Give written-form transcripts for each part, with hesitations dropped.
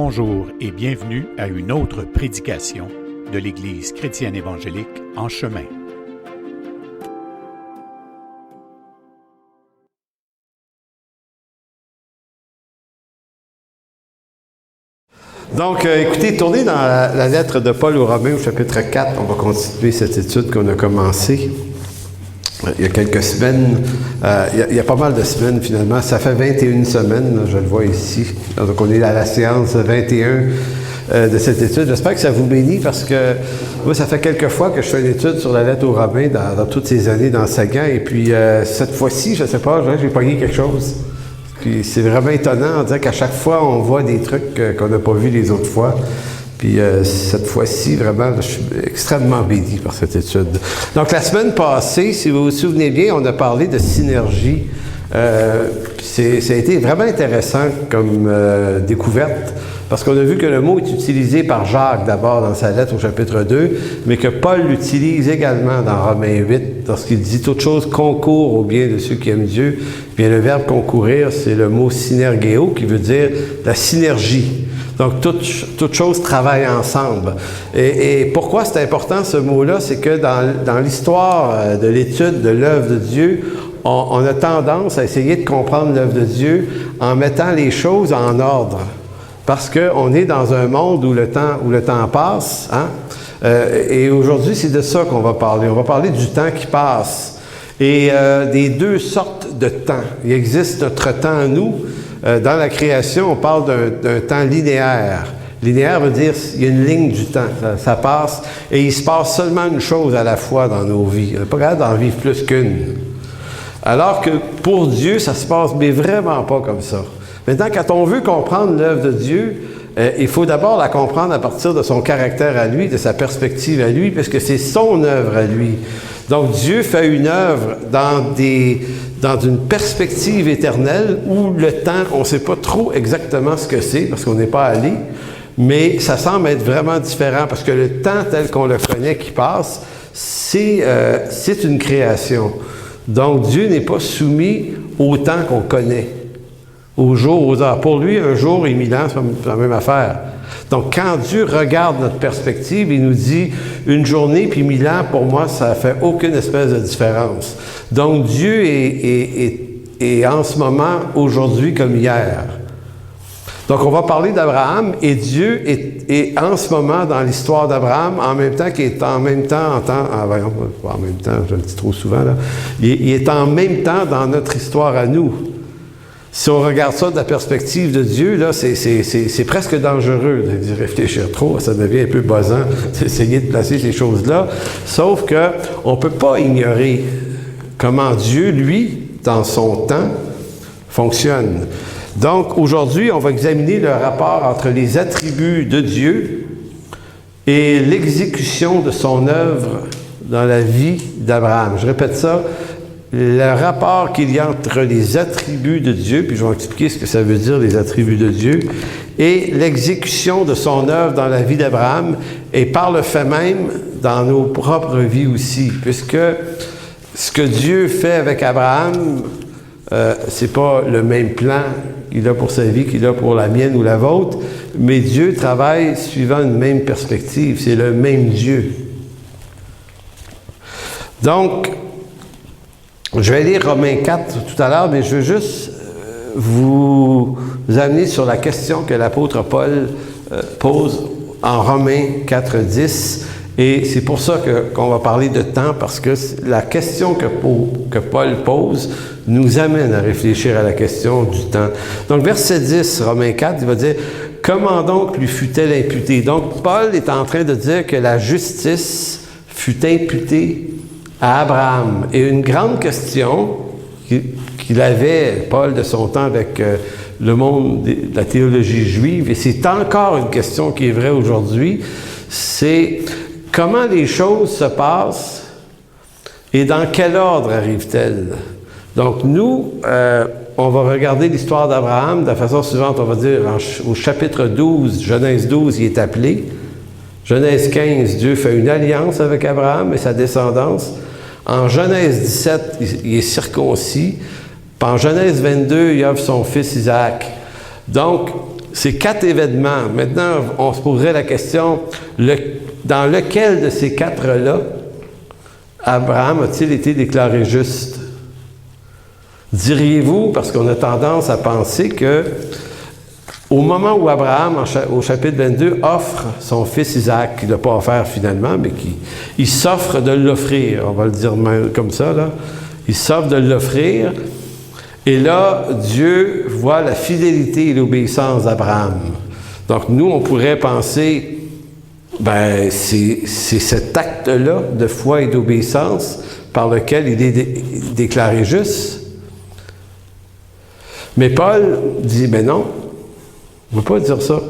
Bonjour et bienvenue à une autre prédication de l'Église chrétienne évangélique En Chemin. Donc, écoutez, tournez dans la lettre de Paul aux Romains au chapitre 4. On va continuer cette étude qu'on a commencée il y a quelques semaines. Il y a pas mal de semaines, finalement. Ça fait 21 semaines, là, je le vois ici. Donc, on est à la séance 21 de cette étude. J'espère que ça vous bénit parce que moi, ça fait quelques fois que je fais une étude sur la lettre aux Romains dans toutes ces années d'enseignement. Et puis, cette fois-ci, je ne sais pas, j'ai pogné quelque chose. Puis c'est vraiment étonnant, on dirait qu'à chaque fois, on voit des trucs qu'on n'a pas vus les autres fois. Puis cette fois-ci, vraiment, je suis extrêmement béni par cette étude. Donc la semaine passée, si vous vous souvenez bien, on a parlé de synergie. Ça a été vraiment intéressant comme découverte, parce qu'on a vu que le mot est utilisé par Jacques d'abord dans sa lettre au chapitre 2, mais que Paul l'utilise également dans Romains 8, lorsqu'il dit « Toute chose concourt au bien de ceux qui aiment Dieu ». Bien, le verbe « concourir », c'est le mot « synergéo » qui veut dire la synergie. Donc, toute chose travaille ensemble. Et pourquoi c'est important ce mot-là? C'est que dans l'histoire de l'étude de l'œuvre de Dieu, on a tendance à essayer de comprendre l'œuvre de Dieu en mettant les choses en ordre. Parce qu'on est dans un monde où le temps passe. Hein? Et aujourd'hui, c'est de ça qu'on va parler. On va parler du temps qui passe. Et des deux sortes de temps. Il existe notre temps à nous. Dans la création, on parle d'un temps linéaire. Linéaire veut dire qu'il y a une ligne du temps. Ça passe. Et il se passe seulement une chose à la fois dans nos vies. On n'est pas capable d'en vivre plus qu'une. Alors que pour Dieu, ça se passe, mais vraiment pas comme ça. Maintenant, quand on veut comprendre l'œuvre de Dieu, il faut d'abord la comprendre à partir de son caractère à lui, de sa perspective à lui, puisque c'est son œuvre à lui. Donc, Dieu fait une œuvre dans une perspective éternelle où le temps, on ne sait pas trop exactement ce que c'est, parce qu'on n'est pas allé, mais ça semble être vraiment différent, parce que le temps tel qu'on le connaît qui passe, c'est une création. Donc, Dieu n'est pas soumis au temps qu'on connaît. Au jour, aux heures. Pour lui, un jour et 1000 ans, c'est la même affaire. Donc, quand Dieu regarde notre perspective, il nous dit, une journée puis 1000 ans, pour moi, ça ne fait aucune espèce de différence. Donc, Dieu est en ce moment, aujourd'hui, comme hier. Donc, on va parler d'Abraham, et Dieu est en ce moment dans l'histoire d'Abraham, en même temps qu'il est en même temps, en même temps, je le dis trop souvent, là, il est en même temps dans notre histoire à nous. Si on regarde ça de la perspective de Dieu, là, c'est presque dangereux d'y réfléchir trop. Ça devient un peu buzzant d'essayer de placer ces choses-là. Sauf qu'on ne peut pas ignorer comment Dieu, lui, dans son temps, fonctionne. Donc, aujourd'hui, on va examiner le rapport entre les attributs de Dieu et l'exécution de son œuvre dans la vie d'Abraham. Je répète ça. Le rapport qu'il y a entre les attributs de Dieu, puis je vais expliquer ce que ça veut dire, les attributs de Dieu, et l'exécution de son œuvre dans la vie d'Abraham, et par le fait même, dans nos propres vies aussi, puisque ce que Dieu fait avec Abraham, c'est pas le même plan qu'il a pour sa vie, qu'il a pour la mienne ou la vôtre, mais Dieu travaille suivant une même perspective, c'est le même Dieu. Donc, je vais lire Romains 4 tout à l'heure, mais je veux juste vous amener sur la question que l'apôtre Paul pose en Romains 4, 10. Et c'est pour ça qu'on va parler de temps, parce que la question que Paul pose nous amène à réfléchir à la question du temps. Donc, verset 10, Romains 4, il va dire « Comment donc lui fut-elle imputée? » Donc, Paul est en train de dire que la justice fut imputée à Abraham. Et une grande question qu'il avait, Paul, de son temps avec le monde de la théologie juive, et c'est encore une question qui est vraie aujourd'hui, c'est comment les choses se passent et dans quel ordre arrivent-elles? Donc nous, on va regarder l'histoire d'Abraham de la façon suivante, on va dire au chapitre 12, Genèse 12, il est appelé. Genèse 15, Dieu fait une alliance avec Abraham et sa descendance. En Genèse 17, il est circoncis. Puis en Genèse 22, il offre son fils Isaac. Donc, ces 4 événements. Maintenant, on se poserait la question, dans lequel de ces 4-là, Abraham a-t-il été déclaré juste? Diriez-vous, parce qu'on a tendance à penser que au moment où Abraham, au chapitre 22, offre son fils Isaac, qu'il n'a pas offert finalement, mais il s'offre de l'offrir, on va le dire comme ça, là. Il s'offre de l'offrir, et là, Dieu voit la fidélité et l'obéissance d'Abraham. Donc nous, on pourrait penser, ben, c'est cet acte-là de foi et d'obéissance par lequel il est déclaré juste. Mais Paul dit, ben non, on ne peut pas dire ça.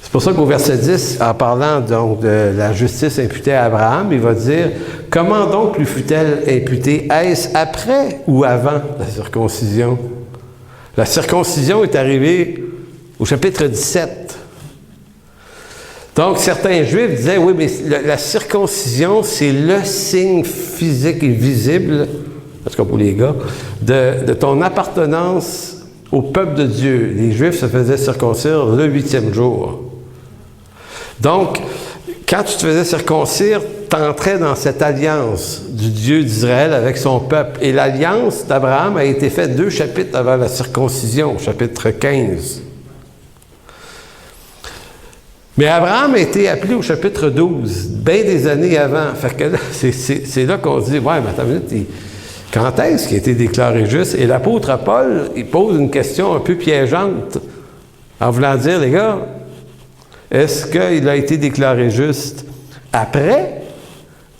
C'est pour ça qu'au verset 10, en parlant donc de la justice imputée à Abraham, il va dire, comment donc lui fut-elle imputée? Est-ce après ou avant la circoncision? La circoncision est arrivée au chapitre 17. Donc, certains Juifs disaient, oui, mais la circoncision, c'est le signe physique et visible, en tout cas pour les gars, de ton appartenance au peuple de Dieu. Les Juifs se faisaient circoncire le 8e jour. Donc, quand tu te faisais circoncire, tu entrais dans cette alliance du Dieu d'Israël avec son peuple. Et l'alliance d'Abraham a été faite 2 chapitres avant la circoncision, chapitre 15. Mais Abraham a été appelé au chapitre 12, bien des années avant. Fait que là, c'est là qu'on se dit, ouais, mais attends une minute, quand est-ce qu'il a été déclaré juste? Et l'apôtre Paul, il pose une question un peu piégeante, en voulant dire, les gars, est-ce qu'il a été déclaré juste après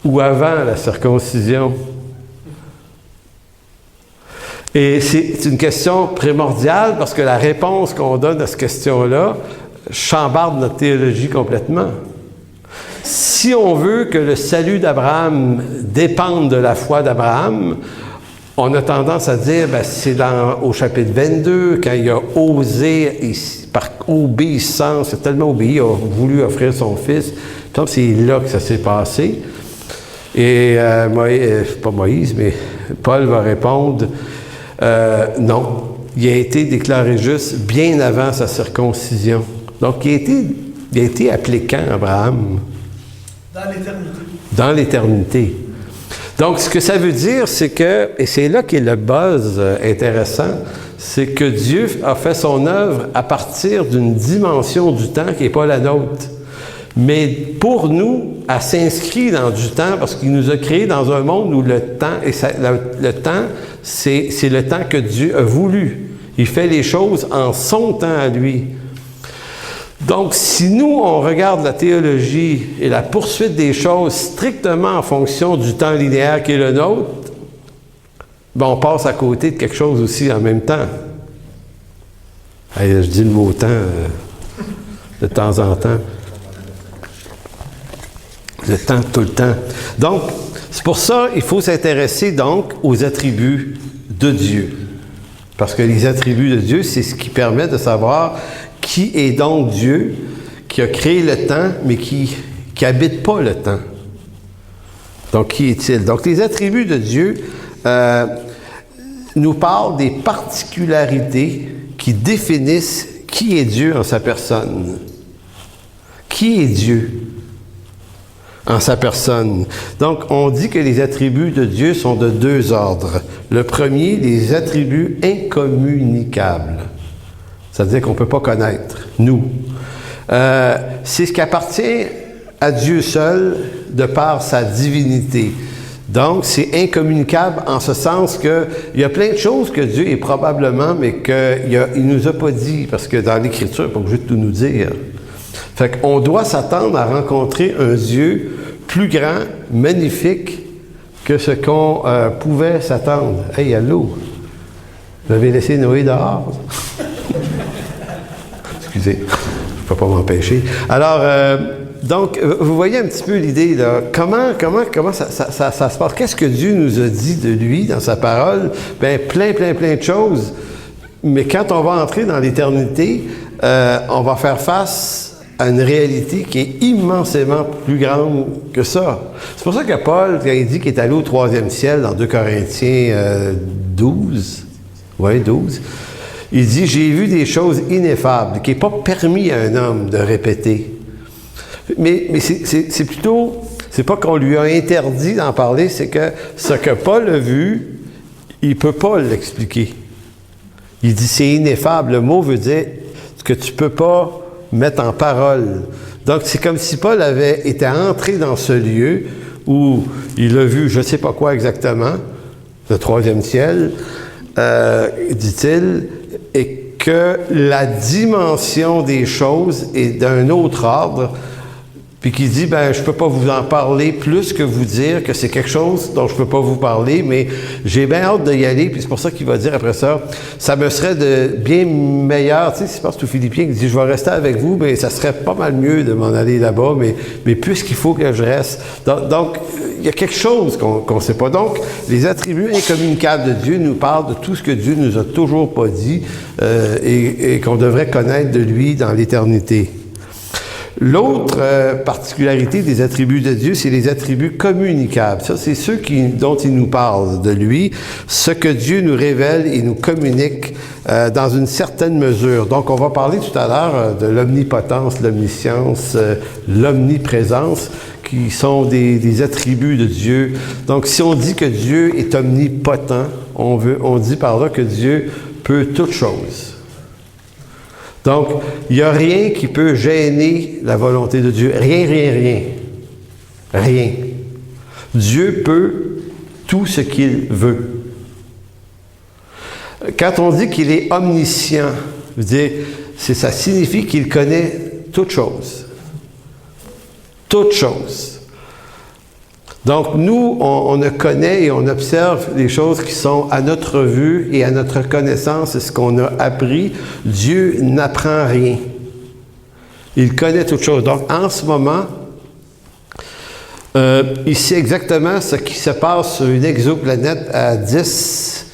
ou avant la circoncision? Et c'est une question primordiale parce que la réponse qu'on donne à cette question-là chambarde notre théologie complètement. Si on veut que le salut d'Abraham dépende de la foi d'Abraham, on a tendance à dire, ben, c'est au chapitre 22, quand il a osé, par obéissance, il a tellement obéi, il a voulu offrir son fils. Donc, c'est là que ça s'est passé. Et pas Moïse, mais Paul va répondre, non, il a été déclaré juste bien avant sa circoncision. Donc, il a été appelé quand, Abraham? Dans l'éternité. Dans l'éternité. Donc, ce que ça veut dire, c'est que, et c'est là qu'est le buzz intéressant, c'est que Dieu a fait son œuvre à partir d'une dimension du temps qui n'est pas la nôtre. Mais pour nous, elle s'inscrit dans du temps parce qu'il nous a créés dans un monde où le temps, le temps, c'est le temps que Dieu a voulu. Il fait les choses en son temps à lui. Donc, si nous, on regarde la théologie et la poursuite des choses strictement en fonction du temps linéaire qui est le nôtre, ben on passe à côté de quelque chose aussi en même temps. Je dis le mot temps de temps en temps. Le temps, tout le temps. Donc, c'est pour ça qu'il faut s'intéresser donc aux attributs de Dieu. Parce que les attributs de Dieu, c'est ce qui permet de savoir qui est donc Dieu, qui a créé le temps, mais qui n'habite pas le temps. Donc, qui est-il? Donc, les attributs de Dieu nous parlent des particularités qui définissent qui est Dieu en sa personne. Qui est Dieu en sa personne? Donc, on dit que les attributs de Dieu sont de 2 ordres. Le premier, les attributs incommunicables. C'est-à-dire qu'on ne peut pas connaître, nous. C'est ce qui appartient à Dieu seul de par sa divinité. Donc, c'est incommunicable en ce sens qu'il y a plein de choses que Dieu est probablement, mais qu'il ne nous a pas dit, parce que dans l'Écriture, il n'est pas obligé de tout nous dire. Fait qu'on doit s'attendre à rencontrer un Dieu plus grand, magnifique, que ce qu'on pouvait s'attendre. Hey, allô? Vous avez laissé Noé dehors? Excusez, je ne peux pas m'empêcher. Alors, donc, vous voyez un petit peu l'idée, là. Comment ça se passe? Qu'est-ce que Dieu nous a dit de lui dans sa parole? Bien, plein de choses. Mais quand on va entrer dans l'éternité, on va faire face à une réalité qui est immensément plus grande que ça. C'est pour ça que Paul, quand il dit qu'il est allé au 3e ciel, dans 2 Corinthiens 12, Il dit, j'ai vu des choses ineffables, qui n'est pas permis à un homme de répéter. Mais c'est plutôt, c'est pas qu'on lui a interdit d'en parler, c'est que ce que Paul a vu, il ne peut pas l'expliquer. Il dit, c'est ineffable. Le mot veut dire que tu ne peux pas mettre en parole. Donc, c'est comme si Paul avait été entré dans ce lieu où il a vu, je ne sais pas quoi exactement, le troisième ciel, dit-il, et que la dimension des choses est d'un autre ordre, puis qu'il dit, ben, je ne peux pas vous en parler plus que vous dire que c'est quelque chose dont je ne peux pas vous parler, mais j'ai bien hâte d'y aller, puis c'est pour ça qu'il va dire après ça, ça me serait de bien meilleur, tu sais, c'est parce que Philippiens qui dit, je vais rester avec vous, mais ça serait pas mal mieux de m'en aller là-bas, mais puisqu'il faut que je reste. Donc il y a quelque chose qu'on ne sait pas. Donc, les attributs incommunicables de Dieu nous parlent de tout ce que Dieu nous a toujours pas dit et qu'on devrait connaître de lui dans l'éternité. L'autre particularité des attributs de Dieu, c'est les attributs communicables. Ça, c'est ceux dont il nous parle de lui, ce que Dieu nous révèle et nous communique dans une certaine mesure. Donc, on va parler tout à l'heure de l'omnipotence, l'omniscience, l'omniprésence, qui sont des attributs de Dieu. Donc, si on dit que Dieu est omnipotent, on dit par là que Dieu peut toutes choses. Donc, il n'y a rien qui peut gêner la volonté de Dieu. Rien, rien, rien. Rien. Dieu peut tout ce qu'il veut. Quand on dit qu'il est omniscient, ça signifie qu'il connaît toutes choses. Toutes choses. Donc, nous, on connaît et on observe les choses qui sont à notre vue et à notre connaissance, c'est ce qu'on a appris. Dieu n'apprend rien. Il connaît toutes choses. Donc, en ce moment, il sait exactement ce qui se passe sur une exoplanète à 10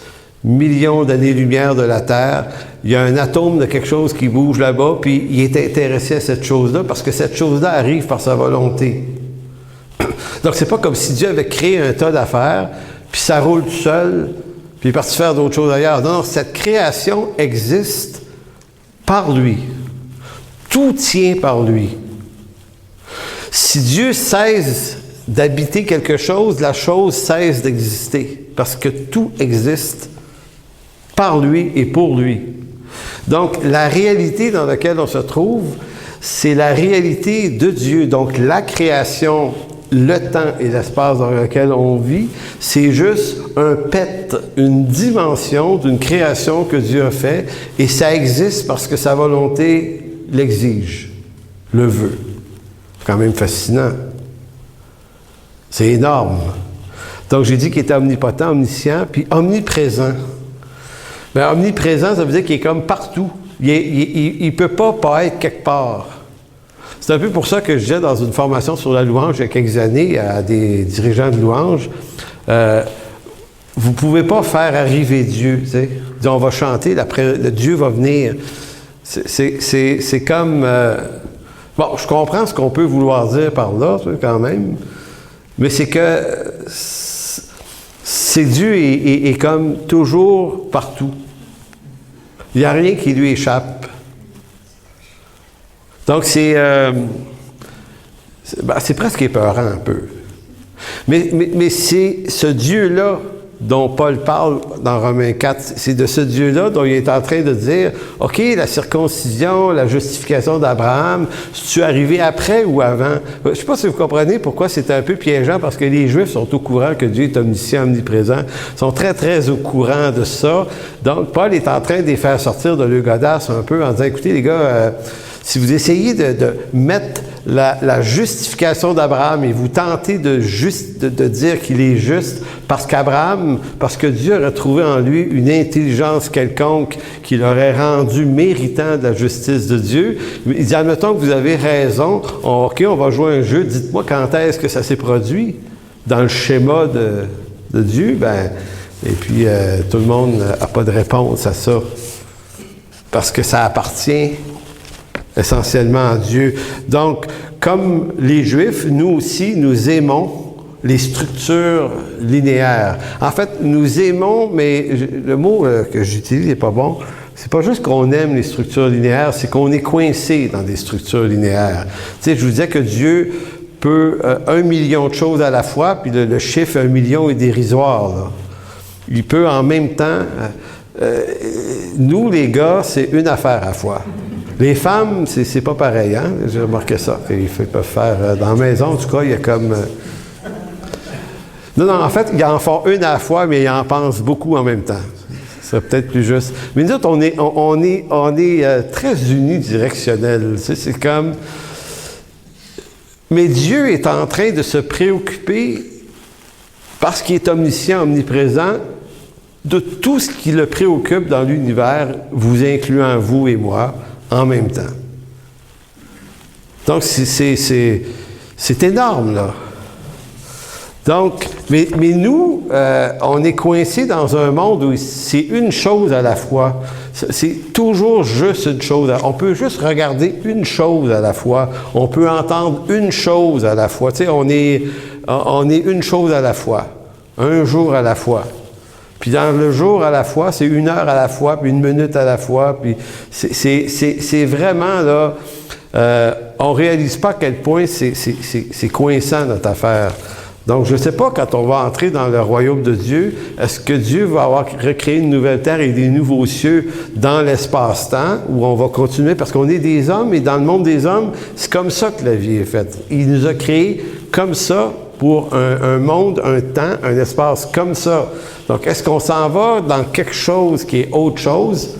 millions d'années-lumière de la Terre. Il y a un atome de quelque chose qui bouge là-bas, puis il est intéressé à cette chose-là parce que cette chose-là arrive par sa volonté. Donc, c'est pas comme si Dieu avait créé un tas d'affaires, puis ça roule tout seul, puis il est parti faire d'autres choses ailleurs. Non, cette création existe par lui. Tout tient par lui. Si Dieu cesse d'habiter quelque chose, la chose cesse d'exister, parce que tout existe par lui et pour lui. Donc, la réalité dans laquelle on se trouve, c'est la réalité de Dieu. Donc, la création, le temps et l'espace dans lequel on vit, c'est juste un pet, une dimension d'une création que Dieu a fait, et ça existe parce que sa volonté l'exige, le veut. C'est quand même fascinant. C'est énorme. Donc, j'ai dit qu'il était omnipotent, omniscient, puis omniprésent. Bien, omniprésent, ça veut dire qu'il est comme partout. Il ne peut pas être quelque part. C'est un peu pour ça que je disais dans une formation sur la louange il y a quelques années à des dirigeants de louange, vous ne pouvez pas faire arriver Dieu. Tu sais. On va chanter, Dieu va venir. C'est comme... bon, je comprends ce qu'on peut vouloir dire par là, tu sais, quand même, mais c'est que c'est Dieu est comme toujours partout. Il n'y a rien qui lui échappe. Donc, c'est presque épeurant un peu. Mais c'est ce Dieu-là dont Paul parle dans Romains 4. C'est de ce Dieu-là dont il est en train de dire, OK, la circoncision, la justification d'Abraham, c'est-tu arrivé après ou avant? Je ne sais pas si vous comprenez pourquoi c'est un peu piégeant, parce que les Juifs sont au courant que Dieu est omniscient, omniprésent. Ils sont très, très au courant de ça. Donc, Paul est en train de les faire sortir de leur godasse un peu en disant, écoutez, les gars, si vous essayez de mettre la justification d'Abraham et vous tentez de dire qu'il est juste parce que Dieu aurait trouvé en lui une intelligence quelconque qui l'aurait rendu méritant de la justice de Dieu. Il dit, admettons que vous avez raison, OK, on va jouer un jeu, dites-moi quand est-ce que ça s'est produit dans le schéma de Dieu, et puis tout le monde n'a pas de réponse à ça. Parce que ça appartient essentiellement à Dieu. Donc, comme les Juifs, nous aussi, nous aimons les structures linéaires. En fait, nous aimons, mais le mot que j'utilise n'est pas bon, c'est pas juste qu'on aime les structures linéaires, c'est qu'on est coincé dans des structures linéaires. Tu sais, je vous disais que Dieu peut 1 million de choses à la fois, puis le chiffre 1 million est dérisoire, là. Il peut en même temps... nous, les gars, c'est une affaire à la fois. Les femmes, c'est pas pareil, hein? J'ai remarqué ça. Ils peuvent faire... dans la maison, en tout cas, il y a comme... Non, en fait, ils en font une à la fois, mais ils en pensent beaucoup en même temps. C'est peut-être plus juste. Mais nous autres, on est très unidirectionnels. Tu sais, c'est comme... Mais Dieu est en train de se préoccuper, parce qu'il est omniscient, omniprésent, de tout ce qui le préoccupe dans l'univers, vous incluant vous et moi, en même temps. Donc, c'est énorme, là. Donc, mais nous, on est coincés dans un monde où c'est une chose à la fois. C'est toujours juste une chose. On peut juste regarder une chose à la fois. On peut entendre une chose à la fois. Tu sais, on est une chose à la fois. Un jour à la fois. Puis dans le jour à la fois, c'est 1 heure à la fois, puis 1 minute à la fois. Puis c'est vraiment, là, on ne réalise pas à quel point c'est coincant notre affaire. Donc, je ne sais pas, quand on va entrer dans le royaume de Dieu, est-ce que Dieu va avoir recréé une nouvelle terre et des nouveaux cieux dans l'espace-temps, où on va continuer, parce qu'on est des hommes, et dans le monde des hommes, c'est comme ça que la vie est faite. Il nous a créés comme ça, pour un monde, un temps, un espace comme ça. Donc, est-ce qu'on s'en va dans quelque chose qui est autre chose?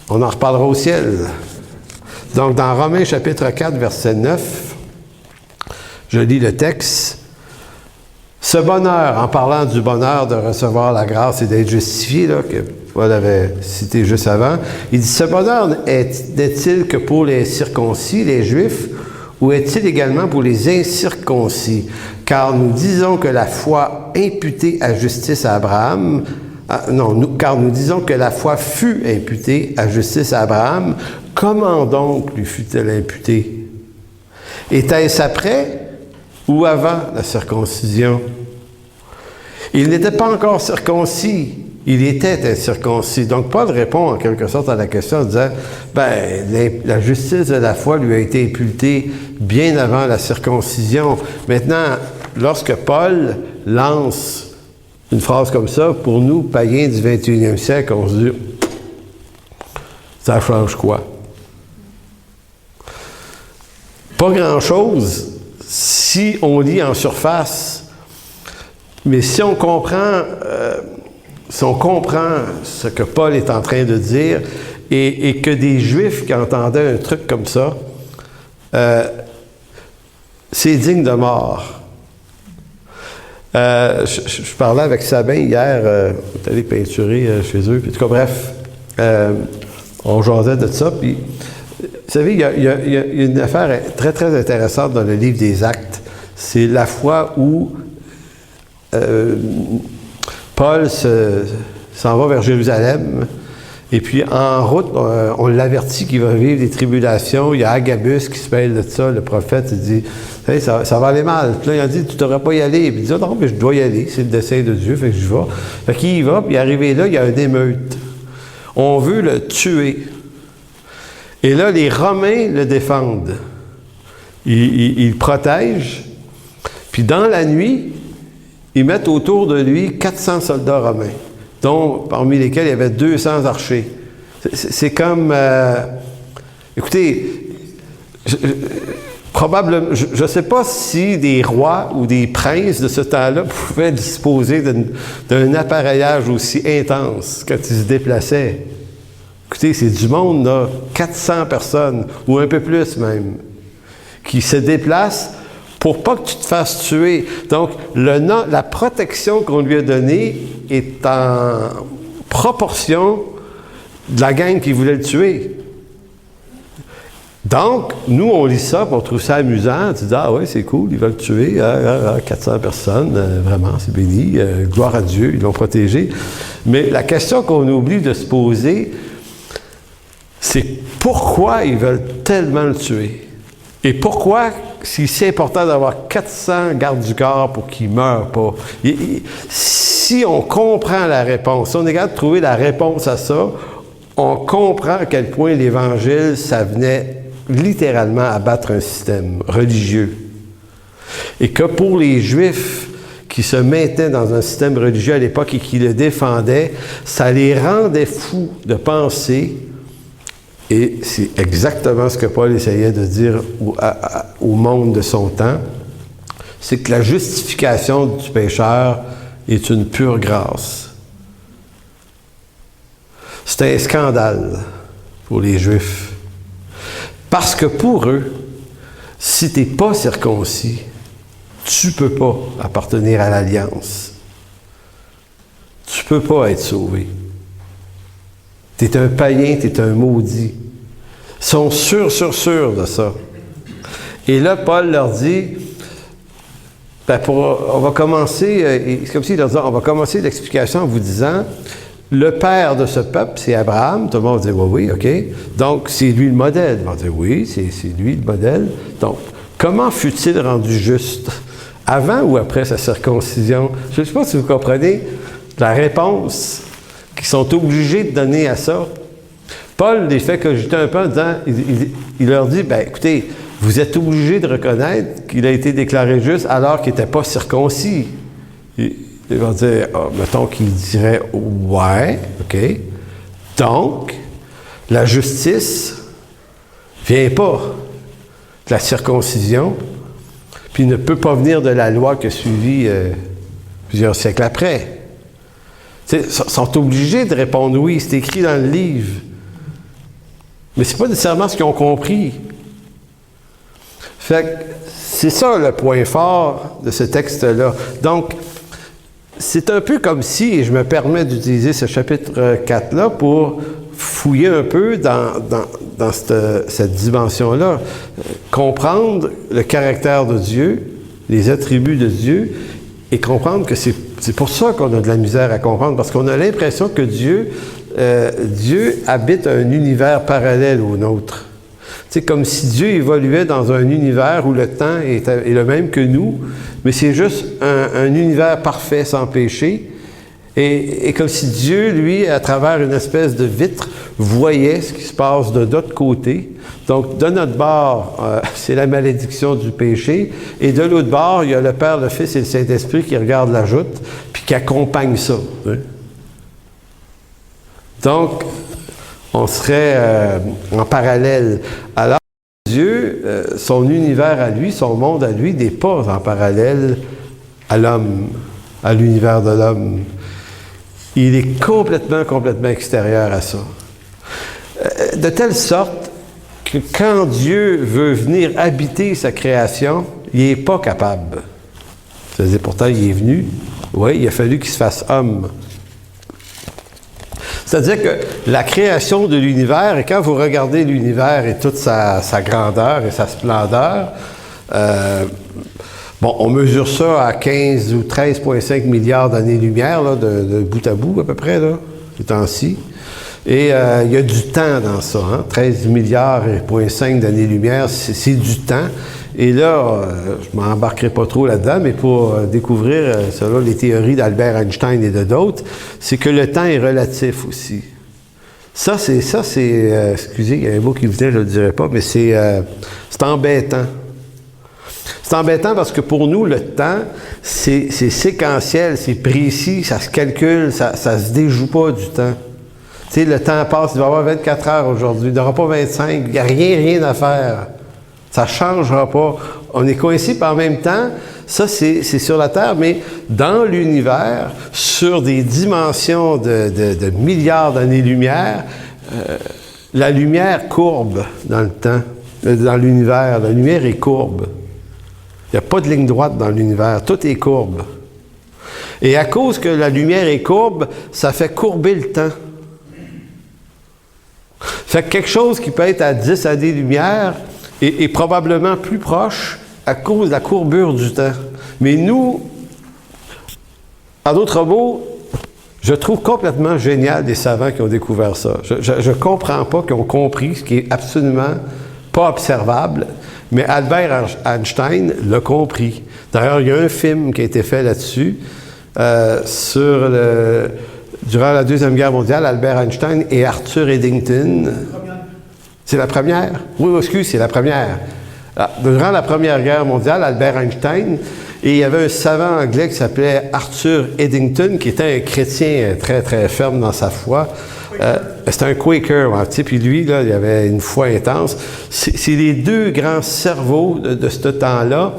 On en reparlera au ciel. Donc, dans Romains chapitre 4, verset 9, je lis le texte. Ce bonheur, en parlant du bonheur de recevoir la grâce et d'être justifié, là, que Paul avait cité juste avant, il dit, ce bonheur n'est-il que pour les circoncis, les Juifs, ou est-il également pour les incirconcis? Car nous disons que la foi imputée à justice à Abraham, car nous disons que la foi fut imputée à justice à Abraham, comment donc lui fut-elle imputée? Était-ce après ou avant la circoncision? Il n'était pas encore circoncis, il était incirconcis. Donc, Paul répond en quelque sorte à la question en disant, la justice de la foi lui a été imputée bien avant la circoncision. Maintenant, lorsque Paul lance une phrase comme ça, pour nous, païens du 21e siècle, on se dit, ça change quoi? Pas grand-chose si on lit en surface, mais si on comprend ce que Paul est en train de dire, et que des Juifs qui entendaient un truc comme ça, c'est digne de mort. Je parlais avec Sabin hier, on est allé peinturer chez eux, puis en tout cas, bref, on jasait de ça, puis vous savez, il y a une affaire très, très intéressante dans le livre des Actes. C'est la fois où Paul s'en va vers Jérusalem, et puis en route, on l'avertit qu'il va vivre des tribulations. Il y a Agabus qui se mêle de ça, le prophète, il dit hey, ça va aller mal. Puis là, il a dit tu ne devrais pas y aller. Puis il dit non, mais je dois y aller, c'est le dessein de Dieu, fait que je vais. Fait qu'il y va, puis arrivé là, il y a une émeute. On veut le tuer. Et là, les Romains le défendent. Ils le protègent. Puis dans la nuit, ils mettent autour de lui 400 soldats romains, dont parmi lesquels il y avait 200 archers. C'est comme... écoutez, probablement, je ne sais pas si des rois ou des princes de ce temps-là pouvaient disposer d'un appareillage aussi intense quand ils se déplaçaient. Écoutez, c'est du monde, là, 400 personnes, ou un peu plus même, qui se déplacent pour pas que tu te fasses tuer. Donc, la protection qu'on lui a donnée est en proportion de la gang qui voulait le tuer. Donc, nous, on lit ça, puis on trouve ça amusant. Tu dis, ah oui, c'est cool, ils veulent le tuer. 400 personnes, vraiment, c'est béni. Gloire à Dieu, ils l'ont protégé. Mais la question qu'on oublie de se poser, c'est pourquoi ils veulent tellement le tuer? Et pourquoi c'est si important d'avoir 400 gardes du corps pour qu'ils ne meurent pas? Si on comprend la réponse, si on est capable de trouver la réponse à ça, on comprend à quel point l'Évangile, ça venait littéralement abattre un système religieux. Et que pour les Juifs qui se maintenaient dans un système religieux à l'époque et qui le défendaient, ça les rendait fous de penser, et c'est exactement ce que Paul essayait de dire au monde de son temps, c'est que la justification du pécheur est une pure grâce. C'est un scandale pour les Juifs. Parce que pour eux, si tu n'es pas circoncis, tu ne peux pas appartenir à l'Alliance. Tu ne peux pas être sauvé. Tu es un païen, tu es un maudit. Ils sont sûrs de ça. Et là, Paul leur dit, on va commencer, c'est comme s'il leur disait, on va commencer l'explication en vous disant, le père de ce peuple, c'est Abraham. Tout le monde va dire, oui, OK. Donc, c'est lui le modèle. On va dire, oui, c'est lui le modèle. Donc, comment fut-il rendu juste? Avant ou après sa circoncision? Je ne sais pas si vous comprenez la réponse qu'ils sont obligés de donner à ça. Paul les fait cogiter un peu en disant, il leur dit, écoutez, vous êtes obligés de reconnaître qu'il a été déclaré juste alors qu'il n'était pas circoncis. Ils vont dire, mettons qu'il dirait, ouais, OK. Donc, la justice ne vient pas de la circoncision, puis ne peut pas venir de la loi qui a suivi plusieurs siècles après. Ils sont obligés de répondre oui, c'est écrit dans le livre. Mais ce n'est pas nécessairement ce qu'ils ont compris. Fait que c'est ça le point fort de ce texte-là. Donc, c'est un peu comme si, et je me permets d'utiliser ce chapitre 4-là pour fouiller un peu dans cette dimension-là, comprendre le caractère de Dieu, les attributs de Dieu, et comprendre que c'est pour ça qu'on a de la misère à comprendre, parce qu'on a l'impression que Dieu habite un univers parallèle au nôtre. C'est comme si Dieu évoluait dans un univers où le temps est le même que nous, mais c'est juste un univers parfait, sans péché, et comme si Dieu, lui, à travers une espèce de vitre, voyait ce qui se passe de l'autre côté. Donc, de notre bord, c'est la malédiction du péché, et de l'autre bord, il y a le Père, le Fils et le Saint-Esprit qui regardent la joute, puis qui accompagnent ça. Hein? Donc, on serait en parallèle. Alors, Dieu, son univers à lui, son monde à lui, n'est pas en parallèle à l'homme, à l'univers de l'homme. Il est complètement extérieur à ça. De telle sorte que quand Dieu veut venir habiter sa création, il n'est pas capable. C'est-à-dire, pourtant, il est venu. Oui, il a fallu qu'il se fasse homme. C'est-à-dire que la création de l'univers, et quand vous regardez l'univers et toute sa grandeur et sa splendeur, on mesure ça à 15 ou 13,5 milliards d'années-lumière, là, de bout à bout à peu près, là, ces temps-ci. Et il y a du temps dans ça, hein? 13 milliards et 0,5 d'années-lumière, c'est du temps. Et là, je ne m'embarquerai pas trop là-dedans, mais pour découvrir, selon les théories d'Albert Einstein et de d'autres, c'est que le temps est relatif aussi. Ça, c'est excusez, il y a un mot qui venait, je ne le dirai pas, mais c'est embêtant. C'est embêtant parce que pour nous, le temps, c'est séquentiel, c'est précis, ça se calcule, ça se déjoue pas du temps. Tu sais, le temps passe, il va y avoir 24 heures aujourd'hui, il n'y aura pas 25, il n'y a rien à faire. Ça ne changera pas. On est coincé, puis en même temps, ça, c'est sur la Terre, mais dans l'univers, sur des dimensions de milliards d'années-lumière, la lumière courbe dans le temps, dans l'univers. La lumière est courbe. Il n'y a pas de ligne droite dans l'univers. Tout est courbe. Et à cause que la lumière est courbe, ça fait courber le temps. Fait que quelque chose qui peut être à 10 années-lumière est probablement plus proche à cause de la courbure du temps. Mais nous, en d'autres mots, je trouve complètement génial des savants qui ont découvert ça. Je ne comprends pas qu'ils ont compris ce qui est absolument pas observable, mais Albert Einstein l'a compris. D'ailleurs, il y a un film qui a été fait là-dessus, sur Durant la Deuxième Guerre mondiale, Albert Einstein et Arthur Eddington. C'est la première? Oui, excuse, c'est la première. Durant la Première Guerre mondiale, Albert Einstein, et il y avait un savant anglais qui s'appelait Arthur Eddington, qui était un chrétien très, très ferme dans sa foi. C'était un Quaker, ouais, puis lui, là, il avait une foi intense. C'est les deux grands cerveaux de ce temps-là.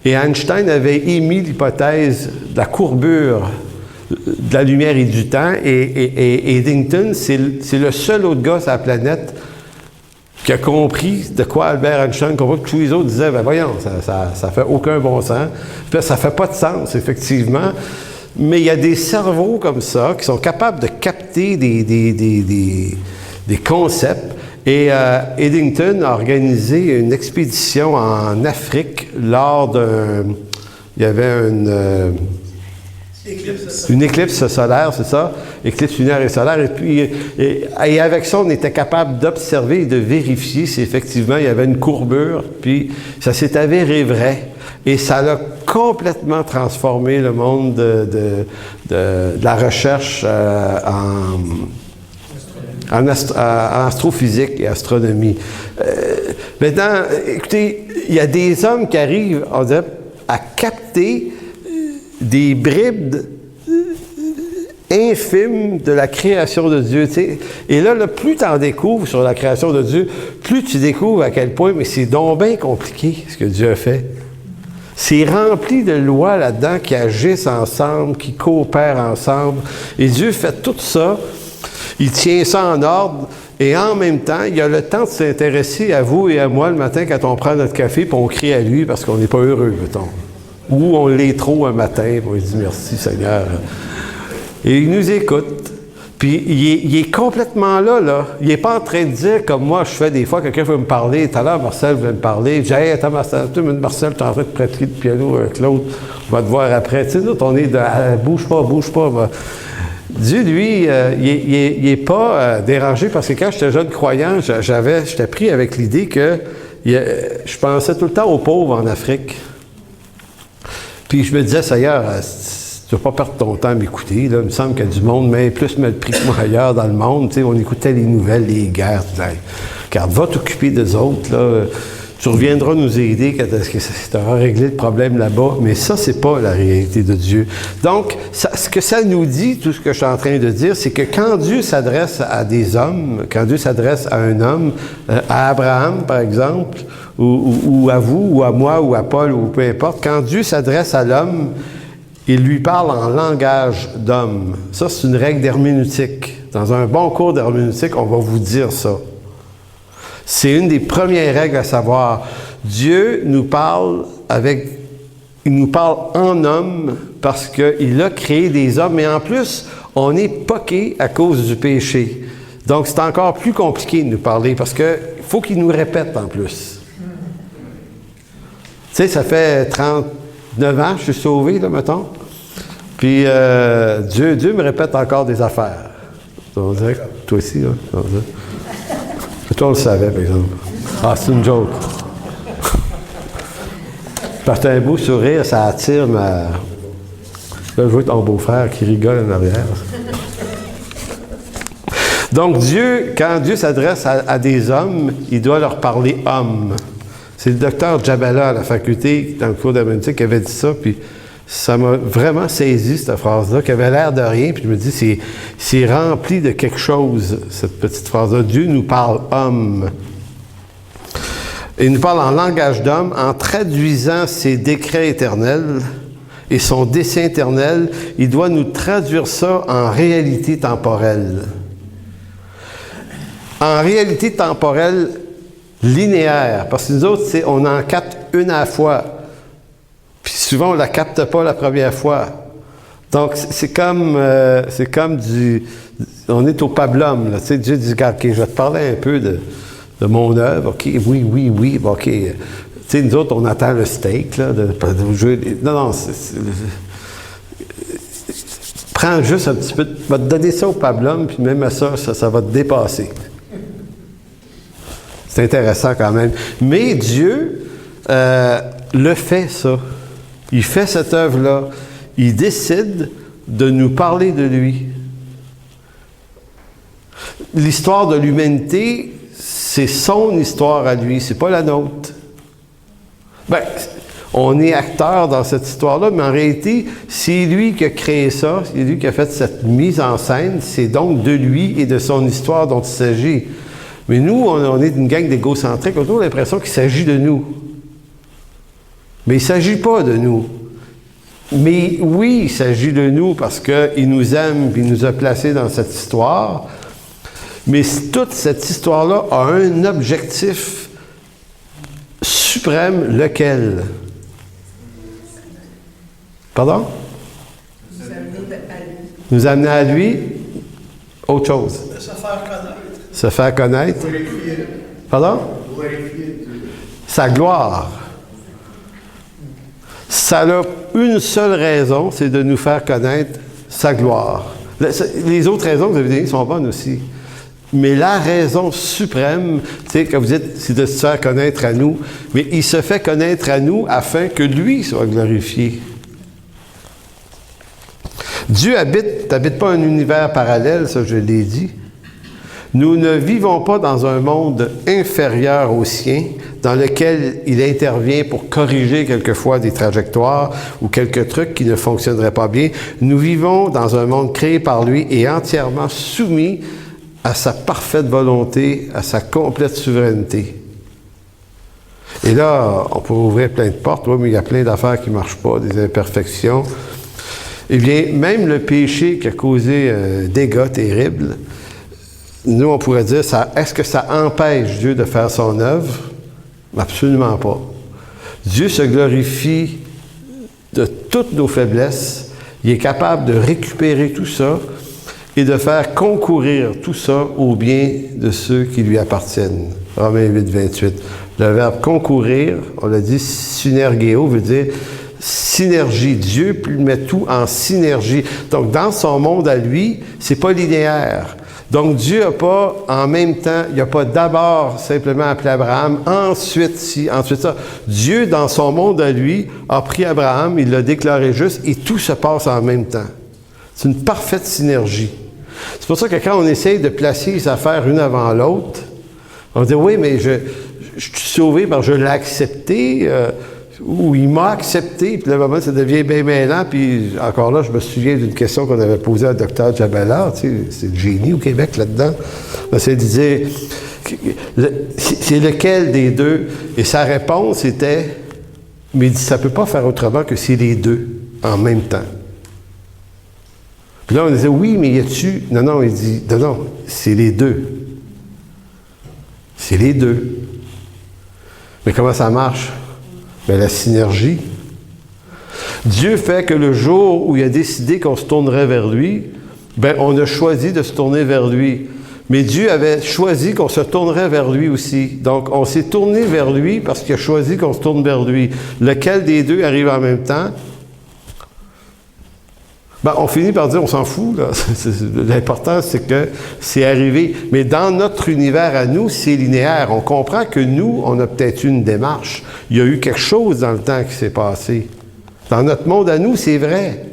Et Einstein avait émis l'hypothèse de la courbure de la lumière et du temps. Et Eddington, c'est le seul autre gars sur la planète qui a compris de quoi Albert Einstein compris, que tous les autres disaient, ben voyons, ça fait aucun bon sens. Puis là, ça fait pas de sens, effectivement. Mais il y a des cerveaux comme ça qui sont capables de capter des concepts. Et Eddington a organisé une expédition en Afrique lors d'un... Il y avait une éclipse solaire, c'est ça? Éclipse lunaire et solaire. Et puis, et avec ça, on était capable d'observer et de vérifier si effectivement il y avait une courbure. Puis ça s'est avéré vrai. Et ça a complètement transformé le monde de la recherche en astrophysique et astronomie. Maintenant, écoutez, il y a des hommes qui arrivent, on dirait, à capter des bribes infimes de la création de Dieu. T'sais. Et là, plus tu en découvres sur la création de Dieu, plus tu découvres à quel point, mais c'est donc bien compliqué ce que Dieu a fait. C'est rempli de lois là-dedans qui agissent ensemble, qui coopèrent ensemble. Et Dieu fait tout ça. Il tient ça en ordre. Et en même temps, il a le temps de s'intéresser à vous et à moi le matin quand on prend notre café et on crie à lui parce qu'on n'est pas heureux, mettons. Ou on l'est trop un matin, puis on dit merci Seigneur. Et il nous écoute. Puis il est complètement là. Il n'est pas en train de dire comme moi je fais des fois, quelqu'un veut me parler. Tout à l'heure, Marcel veut me parler. Je dis, hey, attends, Marcel, tu es en train de pratiquer le piano avec l'autre. On va te voir après. Tu sais, nous, on est de bouge pas. Va. Dieu, lui, il n'est pas dérangé parce que quand j'étais jeune croyant, j'étais pris avec l'idée que je pensais tout le temps aux pauvres en Afrique. Puis je me disais, Seigneur, tu ne vas pas perdre ton temps à m'écouter. Là. Il me semble qu'il y a du monde, mais plus me le pris que moi ailleurs dans le monde. Tu sais, on écoutait les nouvelles, les guerres. Tu disais, regarde, va t'occuper des autres. Là. Tu reviendras nous aider quand tu auras réglé le problème là-bas. Mais ça, c'est pas la réalité de Dieu. Donc, ce que ça nous dit, tout ce que je suis en train de dire, c'est que quand Dieu s'adresse à des hommes, quand Dieu s'adresse à un homme, à Abraham, par exemple, ou à vous, ou à moi, ou à Paul, ou peu importe, quand Dieu s'adresse à l'homme, il lui parle en langage d'homme. Ça, c'est une règle d'herméneutique. Dans un bon cours d'herméneutique, on va vous dire ça. C'est une des premières règles à savoir. Dieu nous parle il nous parle en homme parce qu'il a créé des hommes, mais en plus, on est poqué à cause du péché. Donc, c'est encore plus compliqué de nous parler parce qu'il faut qu'il nous répète en plus. Tu sais, ça fait 39 ans que je suis sauvé, là, mettons. Puis, Dieu me répète encore des affaires. On dirait que toi aussi, là. Toi, on le savait, par exemple. Ah, c'est une joke. Parce que un beau sourire, ça attire ma... Là, je vois ton beau-frère qui rigole en arrière. Donc, quand Dieu s'adresse à des hommes, il doit leur parler homme. C'est le docteur Djabala à la faculté, dans le cours d'herméneutique, qui avait dit ça, puis ça m'a vraiment saisi, cette phrase-là, qui avait l'air de rien, puis je me dis, c'est rempli de quelque chose, cette petite phrase-là. Dieu nous parle homme. Il nous parle en langage d'homme, en traduisant ses décrets éternels et son dessein éternel, il doit nous traduire ça en réalité temporelle. En réalité temporelle linéaire, parce que nous autres, on en capte une à la fois. Puis souvent, on ne la capte pas la première fois. Donc, c'est comme on est au pablum, là. Tu sais, Dieu dit, regarde, OK, je vais te parler un peu de mon œuvre. OK, oui, OK. Tu sais, nous autres, on attend le steak, là, de jouer. Non, prends juste un petit peu, va te donner ça au pablum, puis même à ça va te dépasser. C'est intéressant quand même. Mais Dieu le fait, ça. Il fait cette œuvre-là. Il décide de nous parler de lui. l'histoire de l'humanité, c'est son histoire à lui, c'est pas la nôtre. Ben, on est acteur dans cette histoire-là, mais en réalité, c'est lui qui a créé ça, c'est lui qui a fait cette mise en scène, c'est donc de lui et de son histoire dont il s'agit. Mais nous, on est une gang d'égocentriques, on a toujours l'impression qu'il s'agit de nous. Mais il ne s'agit pas de nous. Mais oui, il s'agit de nous parce qu'il nous aime et il nous a placés dans cette histoire. Mais toute cette histoire-là a un objectif suprême, lequel? Pardon? Nous amener à lui. Autre chose. De se faire connaître. Se faire connaître. Pardon? Sa gloire. Ça a une seule raison, c'est de nous faire connaître sa gloire. Les autres raisons, vous avez dit, sont bonnes aussi. Mais la raison suprême, tu sais, quand vous dites, c'est de se faire connaître à nous, mais il se fait connaître à nous afin que lui soit glorifié. Dieu n'habite pas un univers parallèle, ça je l'ai dit. Nous ne vivons pas dans un monde inférieur au sien, dans lequel il intervient pour corriger quelquefois des trajectoires ou quelques trucs qui ne fonctionneraient pas bien. Nous vivons dans un monde créé par lui et entièrement soumis à sa parfaite volonté, à sa complète souveraineté. Et là, on peut ouvrir plein de portes, oui, mais il y a plein d'affaires qui ne marchent pas, des imperfections. Eh bien, même le péché qui a causé un dégât terrible, nous, on pourrait dire, est-ce que ça empêche Dieu de faire son œuvre? Absolument pas. Dieu se glorifie de toutes nos faiblesses. Il est capable de récupérer tout ça et de faire concourir tout ça au bien de ceux qui lui appartiennent. Romains 8, 28. Le verbe concourir, on l'a dit, synergéo, veut dire synergie. Dieu met tout en synergie. Donc, dans son monde à lui, c'est pas linéaire. Donc, Dieu n'a pas, en même temps, il n'a pas d'abord simplement appelé Abraham, ensuite ci, ensuite ça. Dieu, dans son monde à lui, a pris Abraham, il l'a déclaré juste, et tout se passe en même temps. C'est une parfaite synergie. C'est pour ça que quand on essaye de placer les affaires une avant l'autre, on dit, oui, mais je suis sauvé parce que je l'ai accepté, ou il m'a accepté, puis là, moment, ça devient bien mêlant, puis encore là, je me souviens d'une question qu'on avait posée à Dr. Jabala, tu sais, c'est le génie au Québec là-dedans. On essayait de dire, c'est lequel des deux? Et sa réponse était, mais il dit, ça ne peut pas faire autrement que c'est les deux en même temps. Puis là, on disait, oui, mais y a-tu... Non, il dit, non, c'est les deux. C'est les deux. Mais comment ça marche? Bien, la synergie. Dieu fait que le jour où il a décidé qu'on se tournerait vers lui, bien, on a choisi de se tourner vers lui. Mais Dieu avait choisi qu'on se tournerait vers lui aussi. Donc, on s'est tourné vers lui parce qu'il a choisi qu'on se tourne vers lui. Lequel des deux arrive en même temps? Ben, on finit par dire, on s'en fout, là. L'important, c'est que c'est arrivé. Mais dans notre univers à nous, c'est linéaire. On comprend que nous, on a peut-être eu une démarche. Il y a eu quelque chose dans le temps qui s'est passé. Dans notre monde à nous, c'est vrai.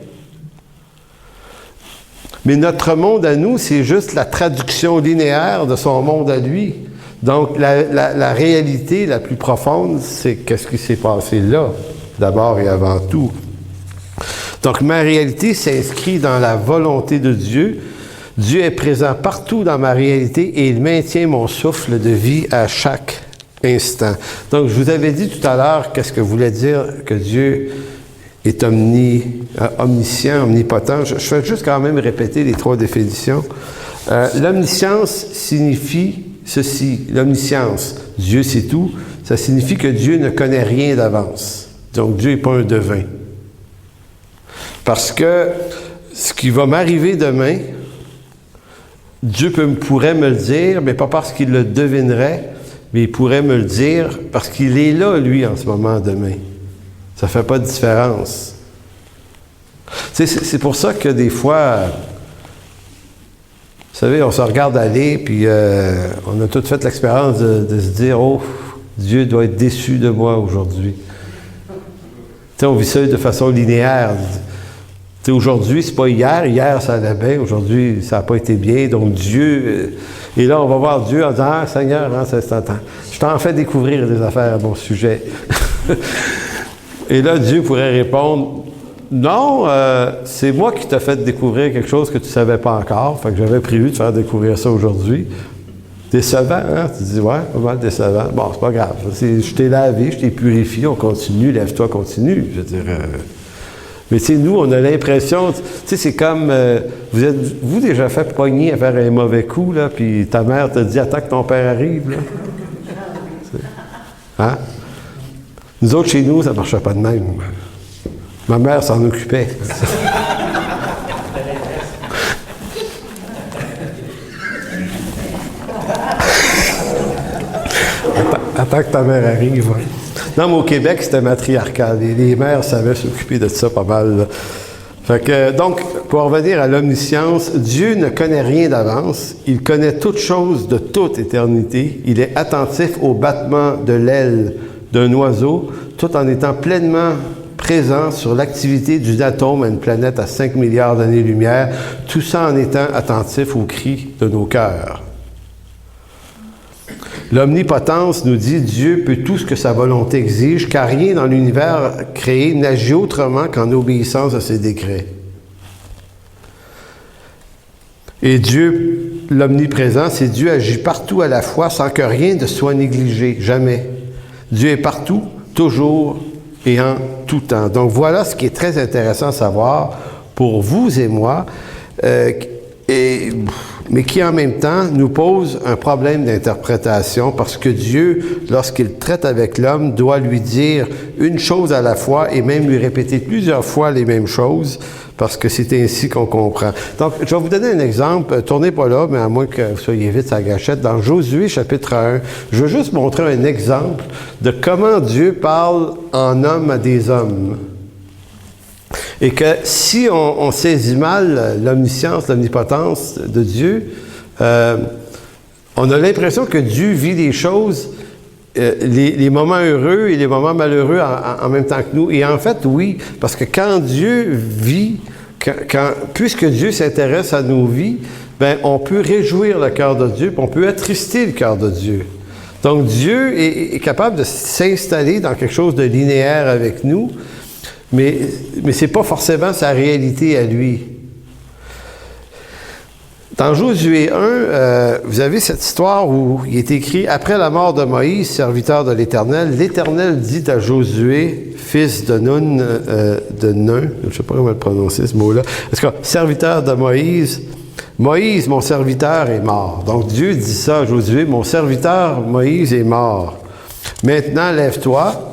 Mais notre monde à nous, c'est juste la traduction linéaire de son monde à lui. Donc, la réalité la plus profonde, c'est qu'est-ce qui s'est passé là, d'abord et avant tout. Donc, ma réalité s'inscrit dans la volonté de Dieu. Dieu est présent partout dans ma réalité et il maintient mon souffle de vie à chaque instant. Donc, je vous avais dit tout à l'heure qu'est-ce que voulait dire que Dieu est omniscient, omnipotent. Je vais juste quand même répéter les trois définitions. L'omniscience signifie ceci. L'omniscience, Dieu sait tout, ça signifie que Dieu ne connaît rien d'avance. Donc, Dieu n'est pas un devin. Parce que ce qui va m'arriver demain, Dieu pourrait me le dire, mais pas parce qu'il le devinerait, mais il pourrait me le dire parce qu'il est là, lui, en ce moment, demain. Ça ne fait pas de différence. C'est pour ça que des fois, vous savez, on se regarde aller, puis on a tous fait l'expérience de se dire, oh, Dieu doit être déçu de moi aujourd'hui. Tu sais, on vit ça de façon linéaire. sais, aujourd'hui, c'est pas hier. Hier, ça allait bien. Aujourd'hui, ça n'a pas été bien. Donc, Dieu... et là, on va voir Dieu en disant, « Ah, Seigneur, hein, je t'en fais découvrir des affaires à mon sujet. » Et là, Dieu pourrait répondre, « Non, c'est moi qui t'ai fait découvrir quelque chose que tu ne savais pas encore. Fait que j'avais prévu de faire découvrir ça aujourd'hui. » Décevant, hein? Tu dis, ouais, pas mal décevant. Bon, c'est pas grave. Je t'ai lavé, je t'ai purifié, on continue, lève-toi, continue. Je veux dire... Mais tu sais, nous, on a l'impression... Tu sais, c'est comme... vous êtes-vous déjà fait pogner à faire un mauvais coup, là, puis ta mère te dit, attends que ton père arrive, là? Hein? Nous autres, chez nous, ça ne marchait pas de même. Ma mère s'en occupait. Attends que ta mère arrive. Ouais. Non, mais au Québec, c'était matriarcal. Les mères savaient s'occuper de ça pas mal. Là. Fait que, donc, pour revenir à l'omniscience, Dieu ne connaît rien d'avance. Il connaît toutes choses de toute éternité. Il est attentif au battement de l'aile d'un oiseau, tout en étant pleinement présent sur l'activité d'une atome à une planète à 5 milliards d'années-lumière, tout ça en étant attentif aux cris de nos cœurs. L'omnipotence nous dit Dieu peut tout ce que sa volonté exige, car rien dans l'univers créé n'agit autrement qu'en obéissance à ses décrets. Et Dieu, l'omniprésent, c'est Dieu agit partout à la fois sans que rien ne soit négligé, jamais. Dieu est partout, toujours et en tout temps. Donc voilà ce qui est très intéressant à savoir pour vous et moi, mais qui en même temps nous pose un problème d'interprétation parce que Dieu, lorsqu'il traite avec l'homme, doit lui dire une chose à la fois et même lui répéter plusieurs fois les mêmes choses parce que c'est ainsi qu'on comprend. Donc, je vais vous donner un exemple. Tournez pas là, mais à moins que vous soyez vite à la gâchette. Dans Josué, chapitre 1, je veux juste montrer un exemple de comment Dieu parle en homme à des hommes. Et que si on saisit mal l'omniscience, l'omnipotence de Dieu, on a l'impression que Dieu vit des choses, les moments heureux et les moments malheureux en même temps que nous. Et en fait, oui, parce que quand Dieu vit, puisque Dieu s'intéresse à nos vies, ben, on peut réjouir le cœur de Dieu, puis on peut attrister le cœur de Dieu. Donc Dieu est capable de s'installer dans quelque chose de linéaire avec nous, mais ce n'est pas forcément sa réalité à lui. Dans Josué 1, vous avez cette histoire où il est écrit « Après la mort de Moïse, serviteur de l'Éternel, l'Éternel dit à Josué, fils de Nun, je ne sais pas comment le prononcer ce mot-là, parce que serviteur de Moïse, Moïse, mon serviteur, est mort. » Donc Dieu dit ça à Josué, « Mon serviteur Moïse est mort. Maintenant, lève-toi,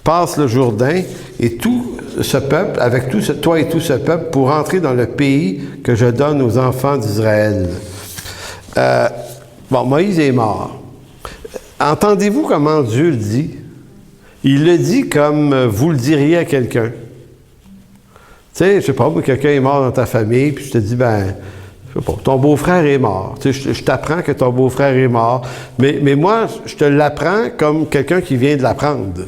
passe le Jourdain, et tout ce peuple, avec toi et tout ce peuple, pour entrer dans le pays que je donne aux enfants d'Israël. » Bon, Moïse est mort. Entendez-vous comment Dieu le dit? Il le dit comme vous le diriez à quelqu'un. Tu sais, je ne sais pas, quelqu'un est mort dans ta famille, puis je te dis, ben, je sais pas, ton beau-frère est mort. Tu sais, je t'apprends que ton beau-frère est mort, mais moi, je te l'apprends comme quelqu'un qui vient de l'apprendre.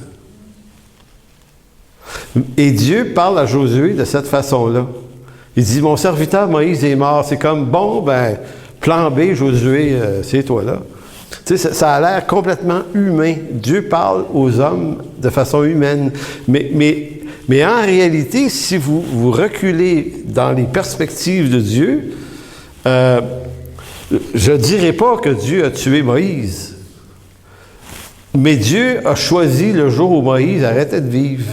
Et Dieu parle à Josué de cette façon-là. Il dit, mon serviteur Moïse est mort. C'est comme, bon, ben, plan B, Josué, c'est toi là. Tu sais, ça a l'air complètement humain. Dieu parle aux hommes de façon humaine. Mais en réalité, si vous reculez dans les perspectives de Dieu, je ne dirais pas que Dieu a tué Moïse. Mais Dieu a choisi le jour où Moïse arrêtait de vivre.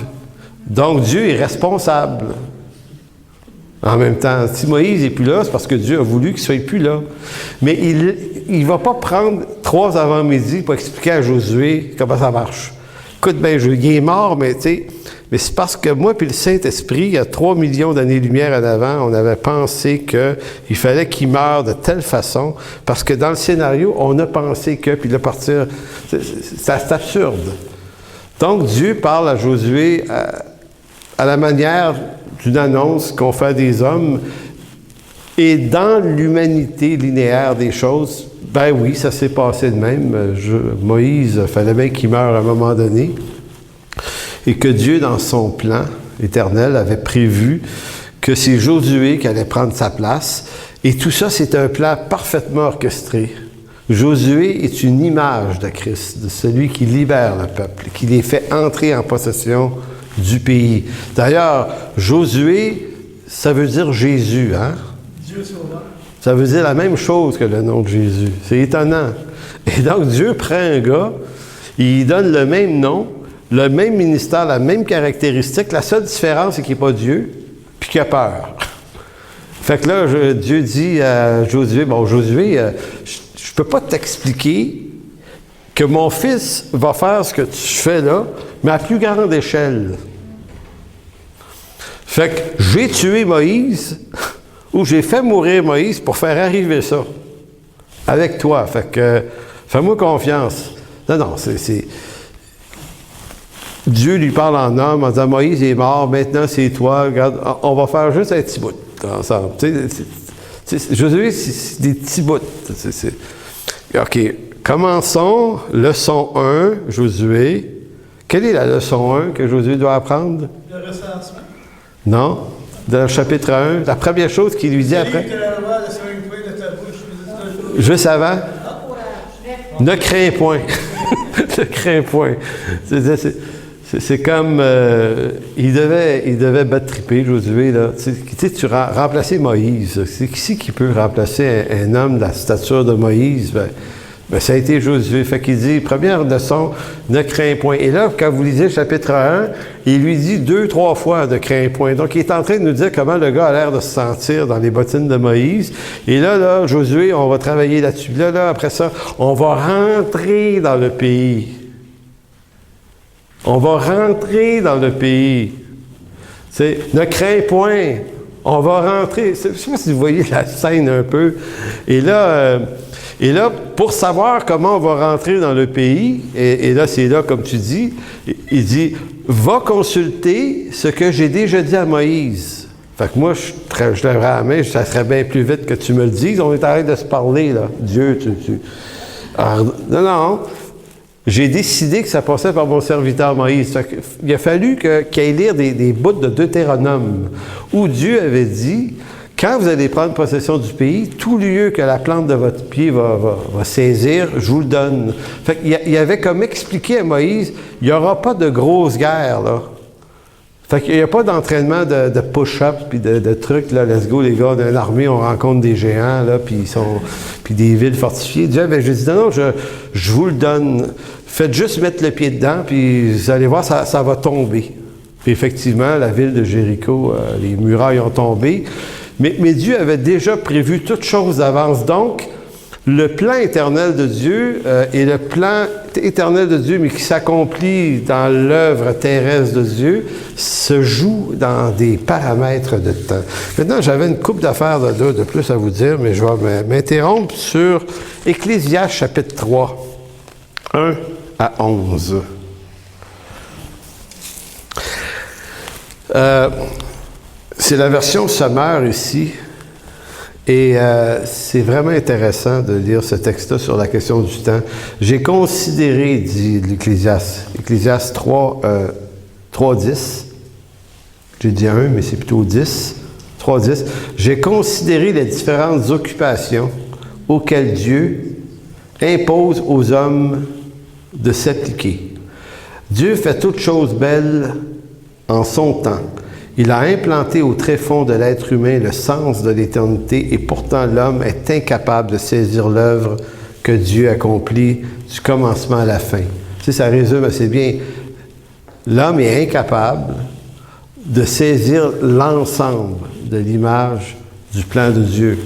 Donc, Dieu est responsable. En même temps, si Moïse n'est plus là, c'est parce que Dieu a voulu qu'il ne soit plus là. Mais il ne va pas prendre 3 avant-midi pour expliquer à Josué comment ça marche. Écoute, bien, il est mort, mais tu sais, mais c'est parce que moi puis le Saint-Esprit, il y a 3 millions d'années-lumière en avant, on avait pensé qu'il fallait qu'il meure de telle façon, parce que dans le scénario, on a pensé que, puis là, partir, c'est absurde. Donc, Dieu parle à Josué à la manière d'une annonce qu'on fait à des hommes, et dans l'humanité linéaire des choses, ben oui, ça s'est passé de même. Moïse, il fallait bien qu'il meure à un moment donné, et que Dieu, dans son plan, l'Éternel avait prévu que c'est Josué qui allait prendre sa place. Et tout ça, c'est un plan parfaitement orchestré. Josué est une image de Christ, de celui qui libère le peuple, qui les fait entrer en possession du pays. D'ailleurs, Josué, ça veut dire Jésus, hein? Dieu sauveur. Ça veut dire la même chose que le nom de Jésus. C'est étonnant. Et donc, Dieu prend un gars, il lui donne le même nom, le même ministère, la même caractéristique. La seule différence, c'est qu'il n'est pas Dieu, puis qu'il a peur. Fait que là, Dieu dit à Josué, bon, Josué, je ne peux pas t'expliquer que mon fils va faire ce que tu fais là, mais à plus grande échelle. Fait que j'ai tué Moïse, ou j'ai fait mourir Moïse pour faire arriver ça avec toi. Fait que fais-moi confiance. Non, c'est... Dieu lui parle en homme en disant, Moïse est mort, maintenant c'est toi, regarde, on va faire juste un petit bout ensemble. Josué, c'est des petits bouts. OK, commençons. Leçon 1, Josué. Quelle est la leçon 1 que Josué doit apprendre? Le recensement. Non, dans le chapitre 1, la première chose qu'il lui dit après. Juste avant. Ne crains point. Ne crains point. C'est comme... il devait battre triper, Josué. Là. Tu remplacer Moïse. C'est qui peut remplacer un homme de la stature de Moïse? Ben, ça a été Josué. Fait qu'il dit, première leçon, ne crains point. Et là, quand vous lisez le chapitre 1, il lui dit 2-3 fois ne crains point. Donc, il est en train de nous dire comment le gars a l'air de se sentir dans les bottines de Moïse. Et là, Josué, on va travailler là-dessus. Là, après ça, on va rentrer dans le pays. On va rentrer dans le pays. Ne crains point. On va rentrer. Je ne sais pas si vous voyez la scène un peu. Et là, pour savoir comment on va rentrer dans le pays, et là, c'est là, comme tu dis, il dit, va consulter ce que j'ai déjà dit à Moïse. Fait que moi, je lèverais la main, ça serait bien plus vite que tu me le dises. On est en train de se parler, là. Dieu, Alors, non. J'ai décidé que ça passait par mon serviteur Moïse. Il a fallu qu'il aille lire des bouts de Deutéronome, où Dieu avait dit, quand vous allez prendre possession du pays, tout lieu que la plante de votre pied va saisir, je vous le donne. Fait qu'il avait comme expliqué à Moïse, il n'y aura pas de grosse guerre, là. Fait qu'il n'y a pas d'entraînement de push-up puis de trucs, là, let's go, les gars, d'une armée, on rencontre des géants, là, puis des villes fortifiées. Dieu avait juste dit, non, je vous le donne. Faites juste mettre le pied dedans, puis vous allez voir, ça va tomber. Puis effectivement, la ville de Jéricho, les murailles ont tombé. Mais Dieu avait déjà prévu toutes choses d'avance. Donc, le plan éternel de Dieu est le plan éternel de Dieu, mais qui s'accomplit dans l'œuvre terrestre de Dieu, se joue dans des paramètres de temps. Maintenant, j'avais une couple d'affaires de plus à vous dire, mais je vais m'interrompre sur Ecclésiaste chapitre 3, 1 à 11. C'est la version sommaire ici. Et c'est vraiment intéressant de lire ce texte-là sur la question du temps. J'ai considéré, dit Ecclésiaste 3, 10. J'ai dit 1, mais c'est plutôt 10. 3, 10. J'ai considéré les différentes occupations auxquelles Dieu impose aux hommes de s'appliquer. Dieu fait toutes choses belles en son temps. Il a implanté au tréfonds de l'être humain le sens de l'éternité et pourtant l'homme est incapable de saisir l'œuvre que Dieu accomplit du commencement à la fin. Tu sais, ça résume assez bien. L'homme est incapable de saisir l'ensemble de l'image du plan de Dieu.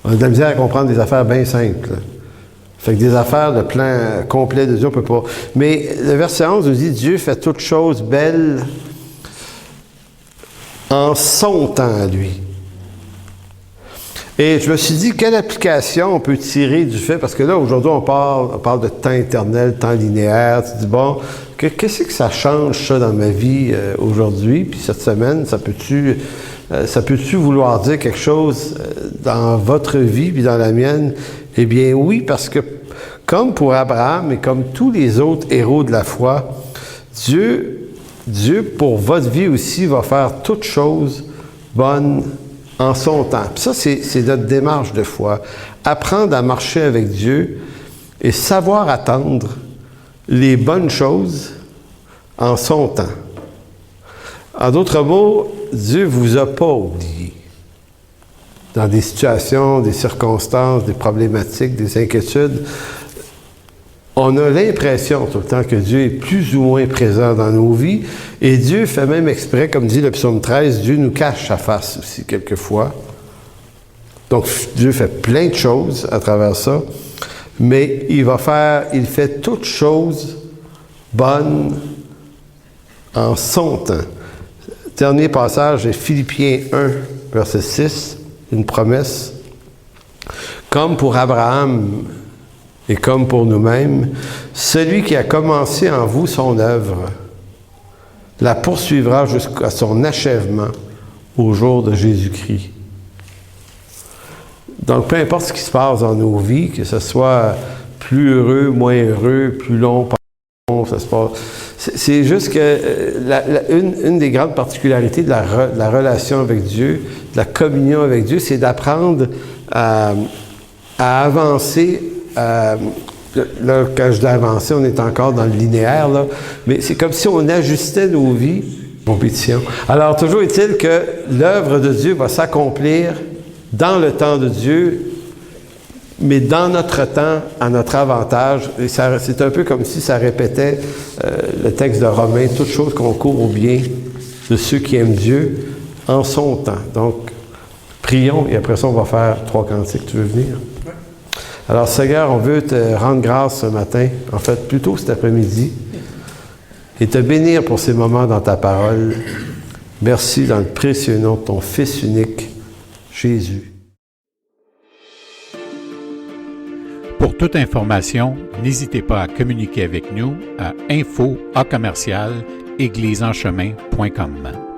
On a de la misère à comprendre des affaires bien simples. Fait que des affaires, le plan complet de Dieu, on ne peut pas. Mais le verset 11 nous dit, Dieu fait toutes choses belles en son temps à lui. Et je me suis dit, quelle application on peut tirer du fait, parce que là, aujourd'hui, on parle de temps éternel, temps linéaire. Tu dis, bon, qu'est-ce que ça change, ça, dans ma vie aujourd'hui? Puis cette semaine, ça peut-tu vouloir dire quelque chose dans votre vie puis dans la mienne? Eh bien, oui, parce que comme pour Abraham et comme tous les autres héros de la foi, Dieu Dieu, pour votre vie aussi, va faire toutes choses bonnes en son temps. Puis ça, c'est notre démarche de foi. Apprendre à marcher avec Dieu et savoir attendre les bonnes choses en son temps. En d'autres mots, Dieu ne vous a pas oublié. Dans des situations, des circonstances, des problématiques, des inquiétudes, on a l'impression tout le temps que Dieu est plus ou moins présent dans nos vies, et Dieu fait même exprès, comme dit le psaume 13, Dieu nous cache sa face aussi quelquefois. Donc Dieu fait plein de choses à travers ça, mais il fait toutes choses bonnes en son temps. Dernier passage est Philippiens 1, verset 6, une promesse. Comme pour Abraham et comme pour nous-mêmes, celui qui a commencé en vous son œuvre la poursuivra jusqu'à son achèvement au jour de Jésus-Christ. Donc, peu importe ce qui se passe dans nos vies, que ce soit plus heureux, moins heureux, plus long, pas long, ça se passe. C'est juste que une des grandes particularités de la relation avec Dieu, de la communion avec Dieu, c'est d'apprendre à avancer. Là, quand je dis avancer, on est encore dans le linéaire, là, mais c'est comme si on ajustait nos vies compétition. Alors, toujours est-il que l'œuvre de Dieu va s'accomplir dans le temps de Dieu, mais dans notre temps, à notre avantage. Et c'est un peu comme si ça répétait le texte de Romains, toutes choses concourent au bien de ceux qui aiment Dieu en son temps. Donc, prions et après ça, on va faire 3 cantiques. Tu veux venir? Oui. Alors, Seigneur, on veut te rendre grâce ce matin, en fait, plutôt cet après-midi, et te bénir pour ces moments dans ta parole. Merci dans le précieux nom de ton Fils unique, Jésus. Pour toute information, n'hésitez pas à communiquer avec nous à info@église-en-chemin.com.